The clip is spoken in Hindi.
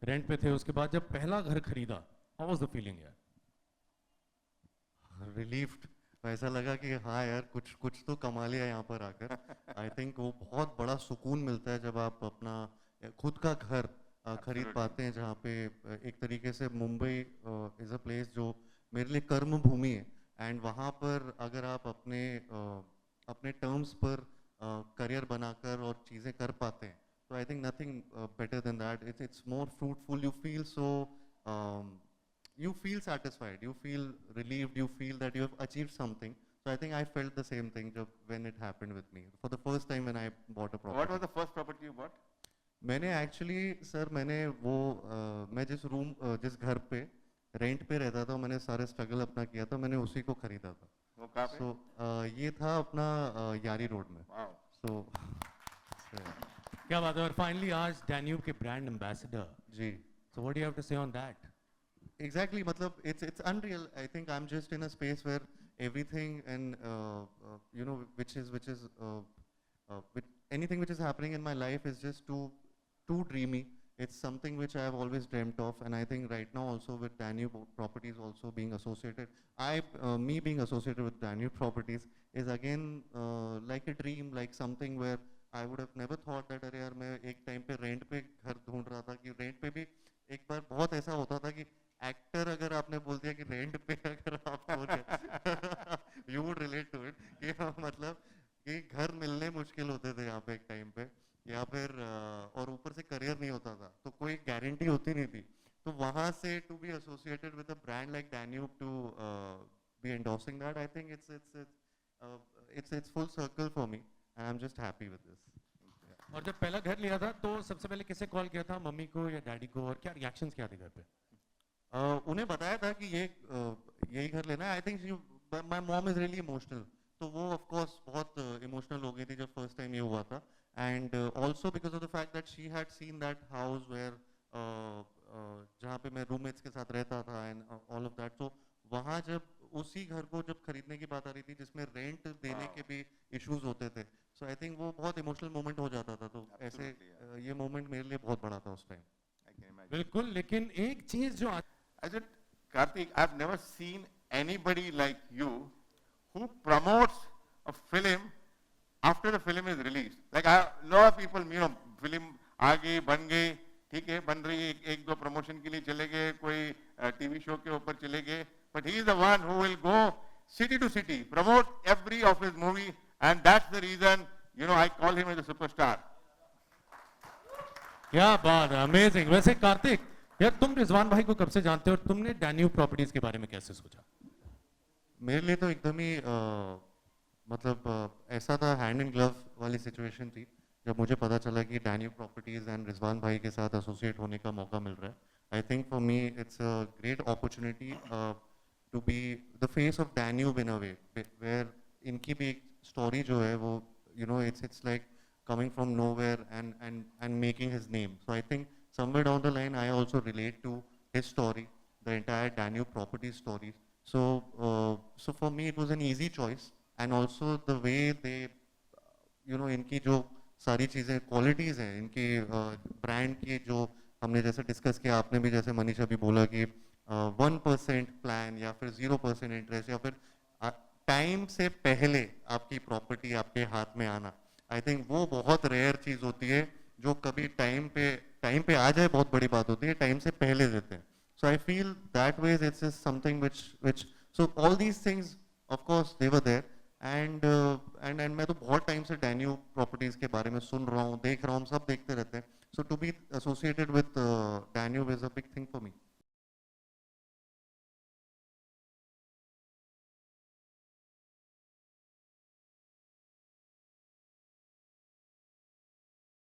रेंट पे थे, उसके बाद जब पहला घर खरीदा, हाउ वाज द फीलिंग यार? रिलीफ्ड। ऐसा लगा कि हाँ यार, कुछ कुछ तो कमा लिया यहाँ पर आकर। आई थिंक वो बहुत बड़ा सुकून मिलता है जब आप अपना खुद का घर खरीद Absolutely. पाते हैं, जहाँ पे एक तरीके से मुंबई इज़ अ प्लेस जो मेरे लिए कर्म भूमि है। एंड वहाँ पर अगर आप अपने टर्म्स पर करियर बनाकर और चीज़ें कर पाते हैं, तो I think nothing better than that. It's more fruitful, you feel so, you feel satisfied, you feel relieved, you feel that you have achieved something. So I think I felt the same thing when it happened with me for the first time when I bought a So what property. was the first property you bought? मैंने एक्चुअली सर, मैंने वो मैं जिस घर पे रेंट पे रहता था, मैंने सारे स्ट्रगल अपना किया था, मैंने उसी को खरीदा था। वो कहाँ पे? सो ये था अपना यारी रोड में। Wow. सो क्या बात है। और फाइनली आज डैन्यूब के ब्रांड एम्बेसडर, जी, so what do you have to say on that? exactly, matlab it's unreal. I think I'm just in a space where everything and which anything which is happening in my life is just too dreamy. It's something which I have always dreamt of, and I think right now also with Danube Properties also being associated, me being associated with Danube Properties is again like a dream, like something where I would have never thought that अरे यार, मैं एक टाइम पे रेंट पे घर ढूंढ रहा था, कि रेंट पे भी एक बार बहुत ऐसा होता था कि एक्टर अगर आपने बोल दिया कि रेंट पे अगर आप हो रहे, you would relate to it, कि मतलब कि घर मिलने मुश्किल होते थे यहाँ पे एक टाइम पे, या फिर और ऊपर से करियर नहीं होता था, तो कोई गारंटी होती नहीं थी। तो वहाँ से to be associated with a brand like Danube, to be endorsing that, I think it's full circle for me, and I'm just happy with this. और जब पहला घर लिया था तो सबसे पहले किसे कॉल किया था, मम्मी को या डैडी को, और क्या रिएक्शंस क्या थे घर पे? उन्हें बताया था कि यही घर लेना है। I think my mom is really emotional, तो वो ऑफ कोर्स बहुत इमोशनल हो गई थी जब फर्स्ट टाइम ये हुआ था। And also because of the fact that she had seen that house where जहाँ पे मैं रूममेट्स के साथ रहता था एंड ऑल ऑफ दैट, तो वहाँ जब उसी घर को जब खरीदने की बात आ रही थी जिसमें रेंट देने के भी इश्यूज होते थे, सो आई थिंक वो बहुत इमोशनल मोमेंट हो जाता था। तो ऐसे ये मोमेंट मेरे लिए बहुत बड़ा था उस टाइम। I can imagine. बिल्कुल, लेकिन एक चीज जो I said, Karthik, I've never seen anybody like you who promotes a film after the film is released. Like a lot of people, film आ गई, बन गई, ठीक है, बन रही है, एक दो प्रमोशन के लिए चले गए, कोई टीवी शो के ऊपर चले गए, but he is the one who will go city to city, promote every of his movie, and that's the reason, I call him as a superstar. क्या बात है, अमेजिंग। वैसे कार्तिक यार, तुम रिजवान भाई को कब से जानते हो और तुमने डैन्यूब प्रॉपर्टीज के बारे में कैसे सोचा? मेरे लिए तो एकदम ही ऐसा था, हैंड इन ग्लव वाली सिचुएशन थी जब मुझे पता चला कि डैन्यूब प्रॉपर्टीज एंड रिजवान भाई के साथ एसोसिएट होने का मौका मिल रहा है। I think for me it's a great opportunity to be the face of Danube in a way, where इनकी भी एक स्टोरी जो है वो it's like coming from nowhere and making his name. So I think somewhere down the line, I also relate to his story, the entire Danube Properties story. So for me, it was an easy choice, and also the way they, इनकी जो सारी चीज़ें क्वालिटीज़ हैं, इनकी ब्रांड की जो हमने जैसे डिस्कस किया, आपने भी जैसे मनीष अभी बोला कि 1% प्लान या फिर 0% इंटरेस्ट या फिर टाइम से पहले आपकी प्रॉपर्टी आपके हाथ में आना, आई थिंक वो बहुत रेयर चीज होती है। जो कभी टाइम पे आ जाए बहुत बड़ी बात होती है, टाइम से पहले देते हैं। So I feel that ways it's something which so all these things of course they were there, and मैं तो बहुत टाइम से डैन्यूब प्रॉपर्टीज के बारे में सुन रहा हूँ, देख रहा हूँ, सब देखते रहते हैं। So to be associated with Danube is a big thing for me.